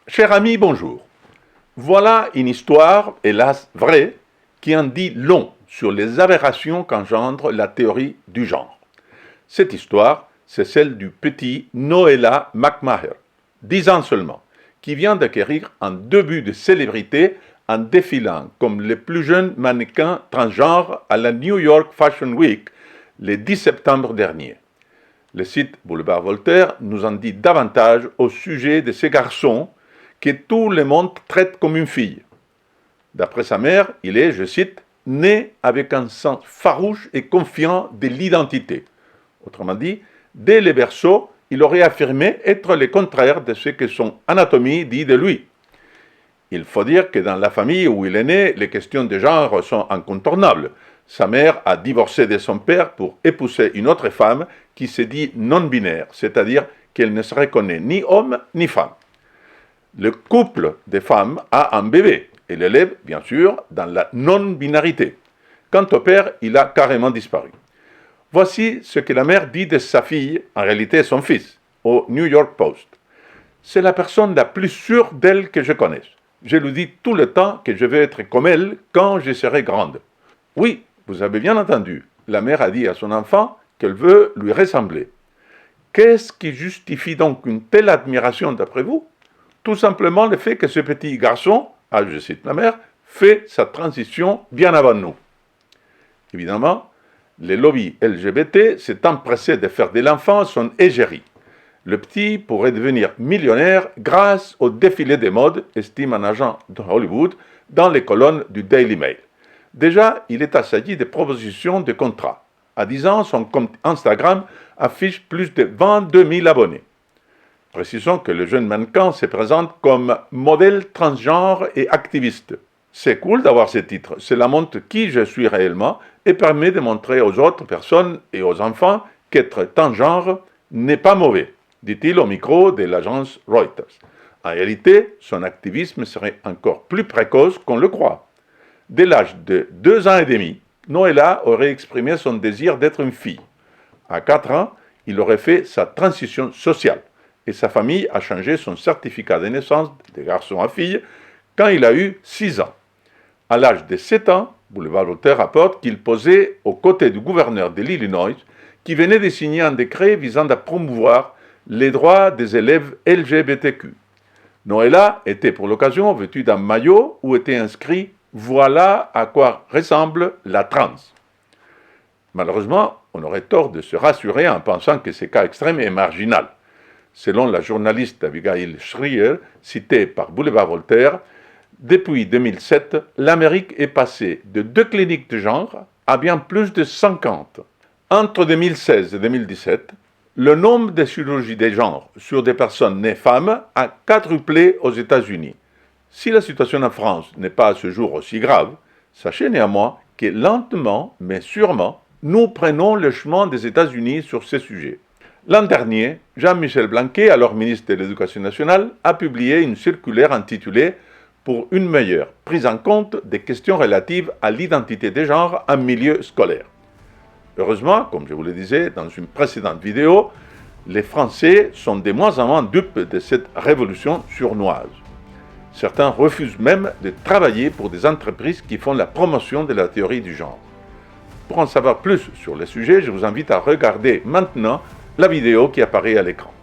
Cher ami, bonjour. Voilà une histoire, hélas vraie, qui en dit long sur les aberrations qu'engendre la théorie du genre. Cette histoire, c'est celle du petit Noella McMaher, 10 ans seulement, qui vient d'acquérir un début de célébrité en défilant comme les plus jeunes mannequins transgenres à la New York Fashion Week le 10 septembre dernier. Le site Boulevard Voltaire nous en dit davantage au sujet de ces garçons que tout le monde traite comme une fille. D'après sa mère, il est, je cite, né avec un sens farouche et confiant de l'identité. Autrement dit, dès le berceau, il aurait affirmé être le contraire de ce que son anatomie dit de lui. Il faut dire que dans la famille où il est né, les questions de genre sont incontournables. Sa mère a divorcé de son père pour épouser une autre femme qui se dit non-binaire, c'est-à-dire qu'elle ne se reconnaît ni homme ni femme. Le couple de femmes a un bébé et l'élève, bien sûr, dans la non-binarité. Quant au père, il a carrément disparu. Voici ce que la mère dit de sa fille, en réalité son fils, au New York Post. C'est la personne la plus sûre d'elle que je connaisse. Je lui dis tout le temps que je vais être comme elle quand je serai grande. Oui, vous avez bien entendu, la mère a dit à son enfant qu'elle veut lui ressembler. Qu'est-ce qui justifie donc une telle admiration d'après vous ? Tout simplement le fait que ce petit garçon, je cite la mère, fait sa transition bien avant nous. Évidemment, les lobbies LGBT s'est empressé de faire de l'enfant son égérie. Le petit pourrait devenir millionnaire grâce au défilé des modes, estime un agent de Hollywood, dans les colonnes du Daily Mail. Déjà, il est assailli de propositions de contrats. À 10 ans, son compte Instagram affiche plus de 22 000 abonnés. Précisons que le jeune mannequin se présente comme modèle transgenre et activiste. C'est cool d'avoir ce titre, cela montre qui je suis réellement et permet de montrer aux autres personnes et aux enfants qu'être transgenre n'est pas mauvais, dit-il au micro de l'agence Reuters. En réalité, son activisme serait encore plus précoce qu'on le croit. Dès l'âge de 2 ans et demi, Noella aurait exprimé son désir d'être une fille. À 4 ans, il aurait fait sa transition sociale et sa famille a changé son certificat de naissance de garçon à fille quand il a eu 6 ans. À l'âge de 7 ans, Boulevard Voltaire rapporte qu'il posait aux côtés du gouverneur de l'Illinois qui venait de signer un décret visant à promouvoir les droits des élèves LGBTQ. Noella était pour l'occasion vêtue d'un maillot où était inscrit « Voilà à quoi ressemble la trans ». Malheureusement, on aurait tort de se rassurer en pensant que ce cas extrême est marginal. Selon la journaliste Abigail Shrier, citée par Boulevard Voltaire, depuis 2007, l'Amérique est passée de 2 cliniques de genre à bien plus de 50. Entre 2016 et 2017, le nombre de chirurgies de genre sur des personnes nées femmes a quadruplé aux États-Unis. Si la situation en France n'est pas à ce jour aussi grave, sachez néanmoins que lentement, mais sûrement, nous prenons le chemin des États-Unis sur ces sujets. L'an dernier, Jean-Michel Blanquer, alors ministre de l'Éducation nationale, a publié une circulaire intitulée « Pour une meilleure prise en compte des questions relatives à l'identité des genres en milieu scolaire ». Heureusement, comme je vous le disais dans une précédente vidéo, les Français sont de moins en moins dupes de cette révolution sournoise. Certains refusent même de travailler pour des entreprises qui font la promotion de la théorie du genre. Pour en savoir plus sur le sujet, je vous invite à regarder maintenant la vidéo qui apparaît à l'écran.